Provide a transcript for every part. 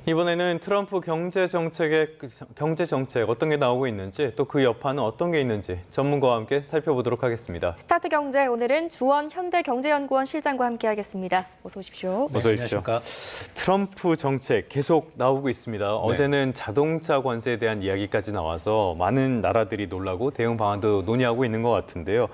이번에는 트럼프 경제 정책 어떤 게 나오고 있는지 또 그 여파는 어떤 게 있는지 전문가와 함께 살펴보도록 하겠습니다. 스타트 경제 오늘은 주원 현대경제연구원 실장과 함께하겠습니다. 어서 오십시오. 어서 오십시오. 트럼프 정책 계속 나오고 있습니다. 네. 어제는 자동차 관세에 대한 이야기까지 나와서 많은 나라들이 놀라고 대응 방안도 논의하고 있는 것 같은데요.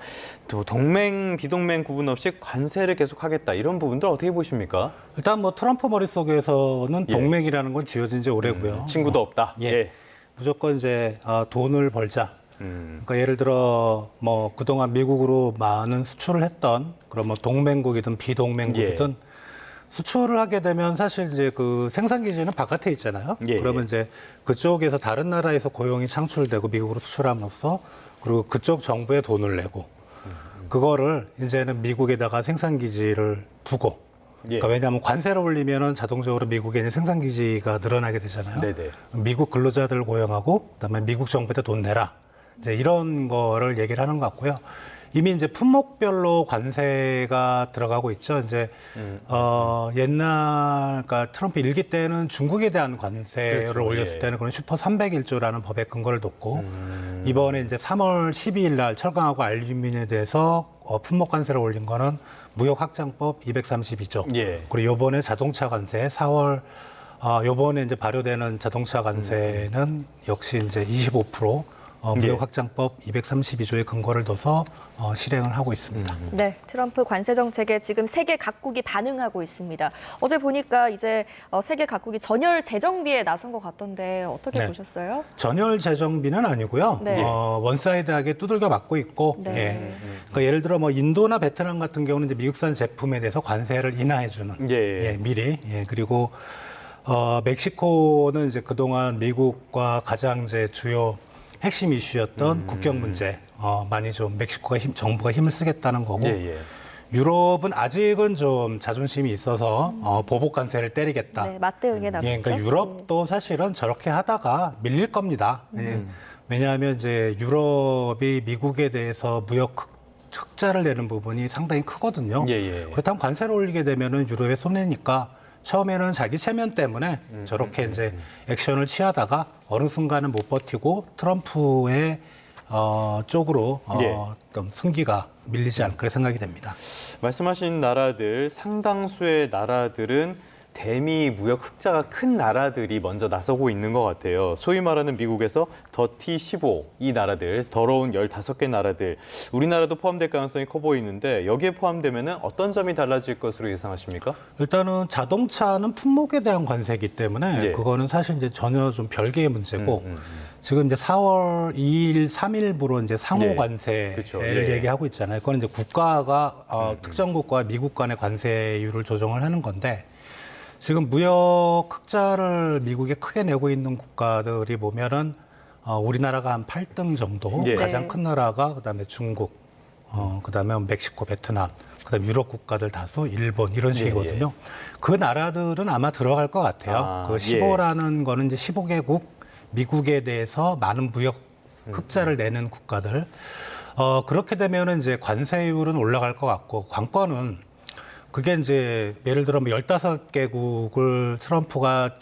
또 동맹, 비동맹 구분 없이 관세를 계속하겠다 이런 부분들 어떻게 보십니까? 일단 뭐 트럼프 머릿속에서는 동맹이라는 건 지어진 지 오래고요. 친구도 없다. 예. 무조건 이제 돈을 벌자. 그러니까 예를 들어 뭐 그동안 미국으로 많은 수출을 했던 그런 뭐 동맹국이든 비동맹국이든 수출을 하게 되면 사실 이제 그 생산 기지는 바깥에 있잖아요. 그러면 이제 그쪽에서 다른 나라에서 고용이 창출되고 미국으로 수출함으로써 그리고 그쪽 정부에 돈을 내고 그거를 이제는 미국에다가 생산 기지를 두고 그러니까 왜냐하면 관세를 올리면은 자동적으로 미국에 있는 생산 기지가 늘어나게 되잖아요. 네네. 미국 근로자들 고용하고 그다음에 미국 정부에 돈 내라. 이제 이런 거를 얘기를 하는 것 같고요. 이미 이제 품목별로 관세가 들어가고 있죠. 이제 옛날 그러니까 트럼프 일기 때는 중국에 대한 관세를 그렇죠. 올렸을 때는 그런 슈퍼 301조라는 법의 근거를 뒀고 이번에 이제 3월 12일 날 철강하고 알루미늄에 대해서 품목 관세를 올린 거는 무역확장법 232조. 그리고 이번에 자동차 관세 4월 이번에 이제 발효되는 자동차 관세는 역시 이제 25% 무역확장법 232조의 근거를 둬서 실행을 하고 있습니다. 네, 트럼프 관세 정책에 지금 세계 각국이 반응하고 있습니다. 어제 보니까 이제 세계 각국이 전열 재정비에 나선 것 같던데 어떻게 보셨어요? 전열 재정비는 아니고요. 원사이드하게 두들겨 맞고 있고, 그러니까 예를 들어 뭐 인도나 베트남 같은 경우는 이제 미국산 제품에 대해서 관세를 인하해주는 미리 그리고 멕시코는 이제 그동안 미국과 가장 이제 주요 핵심 이슈였던 국경 문제 많이 좀 멕시코가 정부가 힘을 쓰겠다는 거고 유럽은 아직은 좀 자존심이 있어서 보복 관세를 때리겠다. 네, 맞대응에 나섰죠. 그러니까 유럽도 사실은 저렇게 하다가 밀릴 겁니다. 왜냐하면 이제 유럽이 미국에 대해서 무역 흑자를 내는 부분이 상당히 크거든요. 그렇다면 관세를 올리게 되면은 유럽에 손해니까. 처음에는 자기 체면 때문에 저렇게 이제 액션을 취하다가 어느 순간은 못 버티고 트럼프의 쪽으로 좀 승기가 밀리지 않을까 생각이 됩니다. 말씀하신 나라들 상당수의 나라들은 대미 무역 흑자가 큰 나라들이 먼저 나서고 있는 것 같아요. 소위 말하는 미국에서 더티 15, 이 나라들, 더러운 15개 나라들, 우리나라도 포함될 가능성이 커 보이는데 여기에 포함되면 어떤 점이 달라질 것으로 예상하십니까? 일단은 자동차는 품목에 대한 관세이기 때문에 그거는 사실 이제 전혀 좀 별개의 문제고 지금 이제 4월 2일, 3일부로 이제 상호 관세를 얘기하고 있잖아요. 그건 이제 국가가 특정 국가와 미국 간의 관세율을 조정을 하는 건데 지금 무역 흑자를 미국에 크게 내고 있는 국가들이 보면은 우리나라가 한 8등 정도, 가장 큰 나라가 그다음에 중국, 그다음에 멕시코, 베트남, 그다음에 유럽 국가들 다수, 일본 이런 식이거든요. 그 나라들은 아마 들어갈 것 같아요. 그 15라는 거는 이제 15개국 미국에 대해서 많은 무역 흑자를 내는 국가들. 그렇게 되면은 이제 관세율은 올라갈 것 같고 관건은 그게 이제 예를 들어 15개국을 트럼프가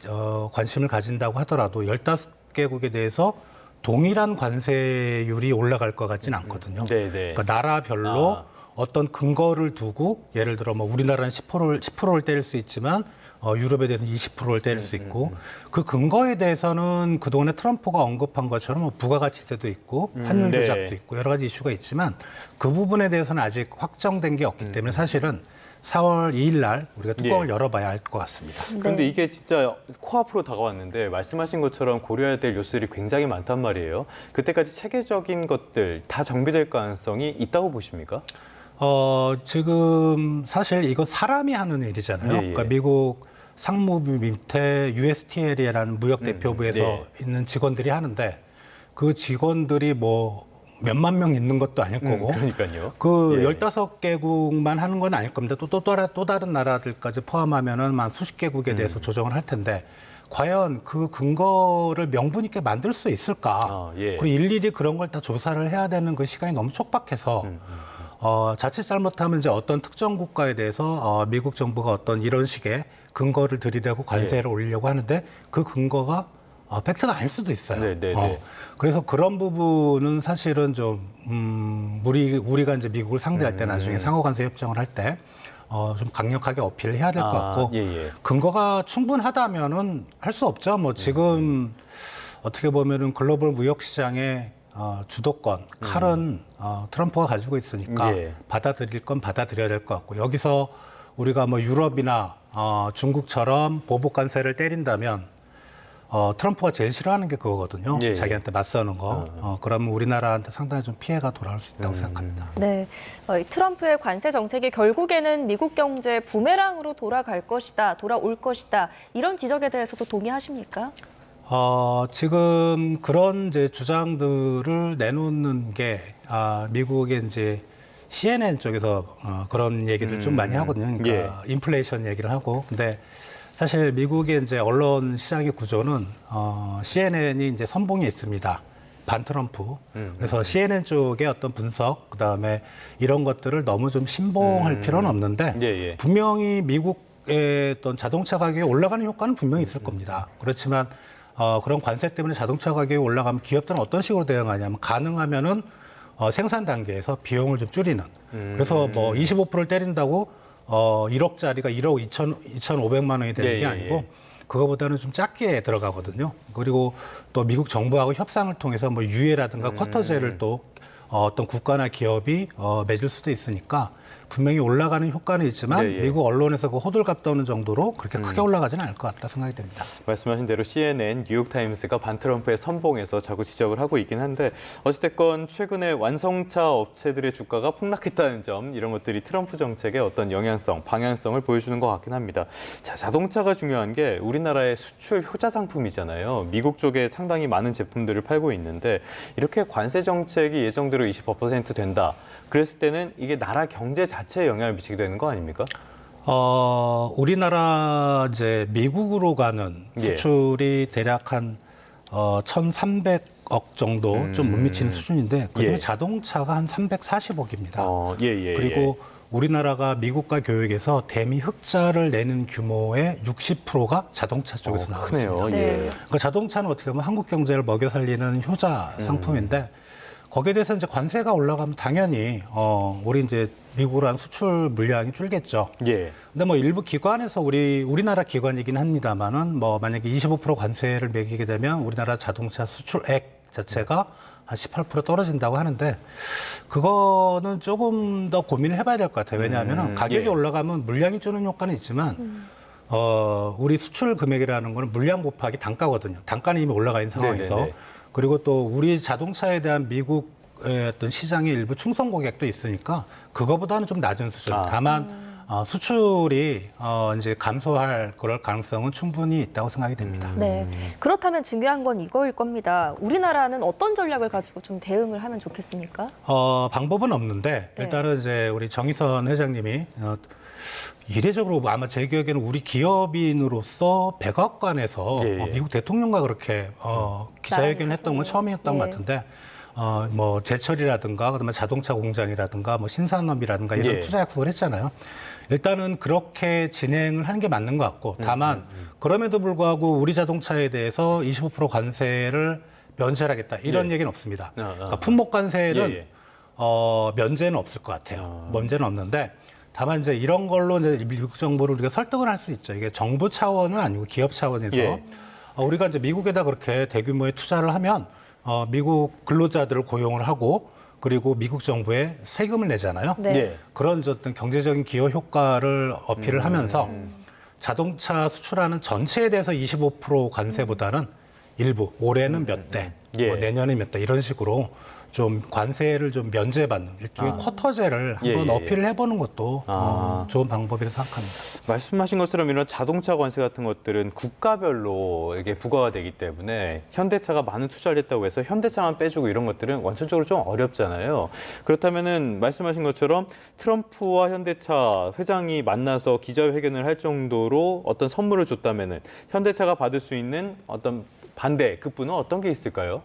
관심을 가진다고 하더라도 15개국에 대해서 동일한 관세율이 올라갈 것 같지는 않거든요. 그러니까 나라별로 어떤 근거를 두고 예를 들어 뭐 우리나라는 10%를 때릴 수 있지만 유럽에 대해서는 20%를 때릴 수 있고 그 근거에 대해서는 그동안에 트럼프가 언급한 것처럼 뭐 부가가치세도 있고 환율 조작도 있고 여러 가지 이슈가 있지만 그 부분에 대해서는 아직 확정된 게 없기 때문에 사실은 4월 2일 날 우리가 뚜껑을 열어봐야 할 것 같습니다. 그런데 이게 진짜 코앞으로 다가왔는데 말씀하신 것처럼 고려해야 될 요소들이 굉장히 많단 말이에요. 그때까지 체계적인 것들 다 정비될 가능성이 있다고 보십니까? 지금 사실 이거 사람이 하는 일이잖아요. 그러니까 미국 상무부 밑에 USTL이라는 무역대표부에서 있는 직원들이 하는데 그 직원들이 뭐 몇만 명 있는 것도 아닐 거고. 그러니까요. 그 15개국만 하는 건 아닐 겁니다. 또 다른 나라들까지 포함하면은 한 수십 개국에 대해서 조정을 할 텐데 과연 그 근거를 명분 있게 만들 수 있을까? 그리고 일일이 그런 걸 다 조사를 해야 되는 그 시간이 너무 촉박해서 자칫 잘못하면 이제 어떤 특정 국가에 대해서 미국 정부가 어떤 이런 식의 근거를 들이대고 관세를 올리려고 하는데 그 근거가 팩트가 아닐 수도 있어요. 그래서 그런 부분은 사실은 좀 우리가 이제 미국을 상대할 때 나중에 상호 관세 협정을 할 때 좀 강력하게 어필을 해야 될 것 같고 근거가 충분하다면은 할 수 없죠. 뭐 지금 어떻게 보면은 글로벌 무역 시장의 주도권, 칼은 트럼프가 가지고 있으니까 받아들일 건 받아들여야 될 것 같고 여기서 우리가 뭐 유럽이나 중국처럼 보복 관세를 때린다면 트럼프가 제일 싫어하는 게 그거거든요. 자기한테 맞서는 거. 그러면 우리나라한테 상당히 좀 피해가 돌아올 수 있다고 생각합니다. 네, 트럼프의 관세 정책이 결국에는 미국 경제 부메랑으로 돌아올 것이다. 이런 지적에 대해서도 동의하십니까? 지금 그런 이제 주장들을 내놓는 게 미국의 이제 CNN 쪽에서 그런 얘기를 좀 많이 하거든요. 그러니까 인플레이션 얘기를 하고. 근데 사실 미국의 이제 언론 시장의 구조는 CNN이 이제 선봉에 있습니다. 반 트럼프. 그래서 CNN 쪽의 어떤 분석, 그다음에 이런 것들을 너무 좀 신봉할 필요는 없는데 분명히 미국의 어떤 자동차 가격이 올라가는 효과는 분명히 있을 겁니다. 그렇지만 그런 관세 때문에 자동차 가격이 올라가면 기업들은 어떤 식으로 대응하냐면 가능하면은 생산 단계에서 비용을 좀 줄이는. 그래서 뭐 25%를 때린다고 1억짜리가 1억 2,500만 원이 되는 게 아니고 그거보다는 좀 작게 들어가거든요. 그리고 또 미국 정부하고 협상을 통해서 뭐 유예라든가 쿼터제를 또 어떤 국가나 기업이 맺을 수도 있으니까 분명히 올라가는 효과는 있지만 미국 언론에서 그 호들갑 떠는 정도로 그렇게 크게 올라가지는 않을 것 같다 생각이 됩니다. 말씀하신 대로 CNN, 뉴욕타임스가 반 트럼프의 선봉에서 자꾸 지적을 하고 있긴 한데 어찌됐건 최근에 완성차 업체들의 주가가 폭락했다는 점 이런 것들이 트럼프 정책의 어떤 영향성, 방향성을 보여주는 것 같긴 합니다. 자, 자동차가 중요한 게 우리나라의 수출 효자 상품이잖아요. 미국 쪽에 상당히 많은 제품들을 팔고 있는데 이렇게 관세 정책이 예정대로 25% 된다. 그랬을 때는 이게 나라 경제 자체에 영향을 미치게 되는 거 아닙니까? 우리나라 이제 미국으로 가는 수출이 대략 한 1,300억 정도 좀 못 미치는 수준인데 그중에 자동차가 한 340억입니다. 그리고 우리나라가 미국과 교역에서 대미 흑자를 내는 규모의 60%가 자동차 쪽에서 나오고 있습니다. 그러니까 자동차는 어떻게 보면 한국 경제를 먹여 살리는 효자 상품인데 거기에 대해서 이제 관세가 올라가면 당연히 우리 이제 미국으로 한 수출 물량이 줄겠죠. 근데 뭐 일부 기관에서 우리나라 기관이긴 합니다만은 뭐 만약에 25% 관세를 매기게 되면 우리나라 자동차 수출액 자체가 한 18% 떨어진다고 하는데 그거는 조금 더 고민을 해봐야 될 것 같아요. 왜냐하면 가격이 올라가면 물량이 주는 효과는 있지만 우리 수출 금액이라는 거는 물량 곱하기 단가거든요. 단가는 이미 올라가 있는 상황에서. 그리고 또 우리 자동차에 대한 미국의 어떤 시장의 일부 충성 고객도 있으니까 그거보다는 좀 낮은 수준. 다만 수출이 이제 감소할 그럴 가능성은 충분히 있다고 생각이 됩니다. 네. 그렇다면 중요한 건 이거일 겁니다. 우리나라는 어떤 전략을 가지고 좀 대응을 하면 좋겠습니까? 방법은 없는데 일단은 이제 우리 정의선 회장님이 이례적으로 아마 제 기억에는 우리 기업인으로서 백악관에서 미국 대통령과 그렇게 기자회견을 했던 건 처음이었던 것 같은데 뭐 제철이라든가 그다음에 자동차 공장이라든가 뭐 신산업이라든가 이런 투자 약속을 했잖아요. 일단은 그렇게 진행을 하는 게 맞는 것 같고 다만 그럼에도 불구하고 우리 자동차에 대해서 25% 관세를 면제하겠다 이런 얘기는 없습니다. 그러니까 품목 관세는 면제는 없을 것 같아요. 면제는 없는데 다만 이제 이런 걸로 이제 미국 정부를 우리가 설득을 할 수 있죠. 이게 정부 차원은 아니고 기업 차원에서 우리가 이제 미국에다 그렇게 대규모의 투자를 하면 미국 근로자들을 고용을 하고 그리고 미국 정부에 세금을 내잖아요. 그런 어떤 경제적인 기여 효과를 어필을 하면서 자동차 수출하는 전체에 대해서 25% 관세보다는 일부 올해는 몇 대, 뭐 내년에 몇 대 이런 식으로 좀 관세를 좀 면제받는 일종의 쿼터제를 한번 어필을 해보는 것도 좋은 방법이라고 생각합니다. 말씀하신 것처럼 이런 자동차 관세 같은 것들은 국가별로 이게 부과가 되기 때문에 현대차가 많은 투자를 했다고 해서 현대차만 빼주고 이런 것들은 원천적으로 좀 어렵잖아요. 그렇다면은 말씀하신 것처럼 트럼프와 현대차 회장이 만나서 기자회견을 할 정도로 어떤 선물을 줬다면은 현대차가 받을 수 있는 어떤 반대 급부는 어떤 게 있을까요?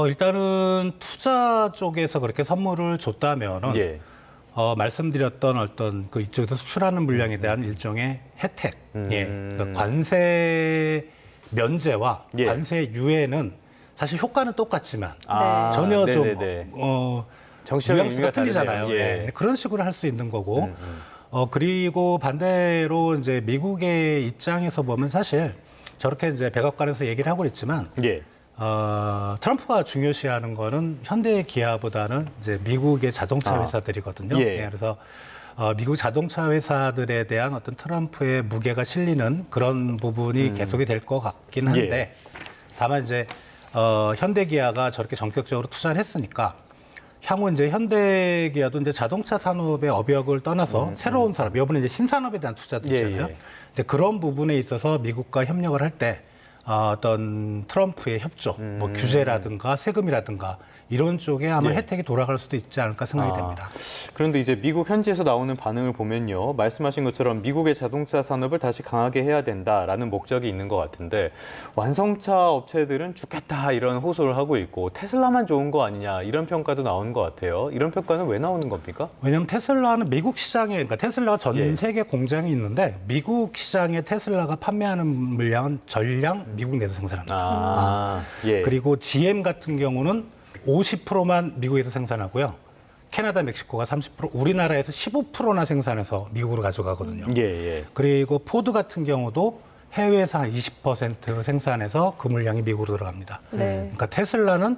일단은 투자 쪽에서 그렇게 선물을 줬다면은 말씀드렸던 어떤 그 이쪽에서 수출하는 물량에 대한 일종의 혜택, 그러니까 관세 면제와 예. 관세 유예는 사실 효과는 똑같지만 아, 전혀 네네네. 좀 정치적인 뉘앙스가 의미가 틀리잖아요. 다르네요. 예. 네, 그런 식으로 할 수 있는 거고. 그리고 반대로 이제 미국의 입장에서 보면 사실 저렇게 이제 백악관에서 얘기를 하고 있지만 예. 트럼프가 중요시하는 거는 현대 기아보다는 이제 미국의 자동차 회사들이거든요. 예. 네, 그래서 미국 자동차 회사들에 대한 어떤 트럼프의 무게가 실리는 그런 부분이 계속이 될 것 같긴 한데 다만 이제 현대 기아가 저렇게 전격적으로 투자를 했으니까 향후 이제 현대 기아도 이제 자동차 산업의 업역을 떠나서 새로운 산업, 이번에 이제 신산업에 대한 투자도 있잖아요. 예. 이제 그런 부분에 있어서 미국과 협력을 할 때 어떤 트럼프의 협조, 뭐 규제라든가 세금이라든가 이런 쪽에 아마 예. 혜택이 돌아갈 수도 있지 않을까 생각이 됩니다. 그런데 이제 미국 현지에서 나오는 반응을 보면요. 말씀하신 것처럼 미국의 자동차 산업을 다시 강하게 해야 된다라는 목적이 있는 것 같은데 완성차 업체들은 죽겠다 이런 호소를 하고 있고 테슬라만 좋은 거 아니냐 이런 평가도 나오는 것 같아요. 이런 평가는 왜 나오는 겁니까? 왜냐하면 테슬라는 미국 시장에, 그러니까 테슬라가 전 예. 세계 공장이 있는데 미국 시장에 테슬라가 판매하는 물량은 전량 미국 내에서 생산합니다. 예. 그리고 GM 같은 경우는 50%만 미국에서 생산하고요. 캐나다, 멕시코가 30%, 우리나라에서 15%나 생산해서 미국으로 가져가거든요. 예. 그리고 포드 같은 경우도 해외에서 한 20% 생산해서 그 물량이 미국으로 들어갑니다. 네. 그러니까 테슬라는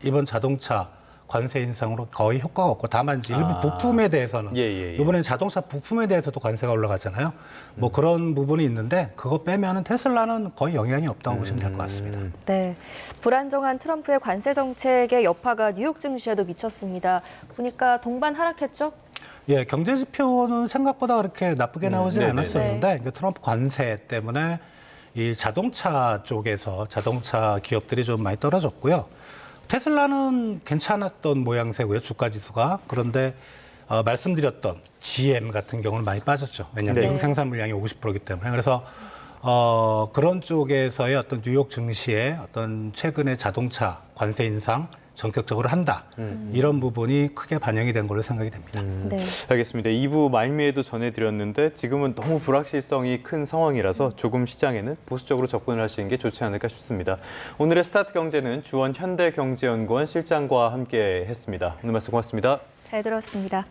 이번 자동차 관세 인상으로 거의 효과가 없고 다만 이제 일부 부품에 대해서는 예. 이번에는 자동차 부품에 대해서도 관세가 올라가잖아요. 뭐 그런 부분이 있는데 그거 빼면은 테슬라는 거의 영향이 없다고 보시면 될 것 같습니다. 네, 불안정한 트럼프의 관세 정책의 여파가 뉴욕 증시에도 미쳤습니다. 보니까 동반 하락했죠? 예, 경제 지표는 생각보다 그렇게 나쁘게 나오진 네네네. 않았었는데 이게 트럼프 관세 때문에 이 자동차 쪽에서 자동차 기업들이 좀 많이 떨어졌고요. 테슬라는 괜찮았던 모양새고요, 주가 지수가. 그런데 말씀드렸던 GM 같은 경우는 많이 빠졌죠. 왜냐하면 네. 미국 생산 물량이 50%이기 때문에. 그래서 그런 쪽에서의 어떤 뉴욕 증시의 어떤 최근의 자동차 관세 인상 전격적으로 한다. 이런 부분이 크게 반영이 된 걸로 생각이 됩니다. 네. 알겠습니다. 2부 말미에도 전해드렸는데 지금은 너무 불확실성이 큰 상황이라서 조금 시장에는 보수적으로 접근을 하시는 게 좋지 않을까 싶습니다. 오늘의 스타트 경제는 주원 현대경제연구원 실장과 함께 했습니다. 오늘 말씀 고맙습니다. 잘 들었습니다.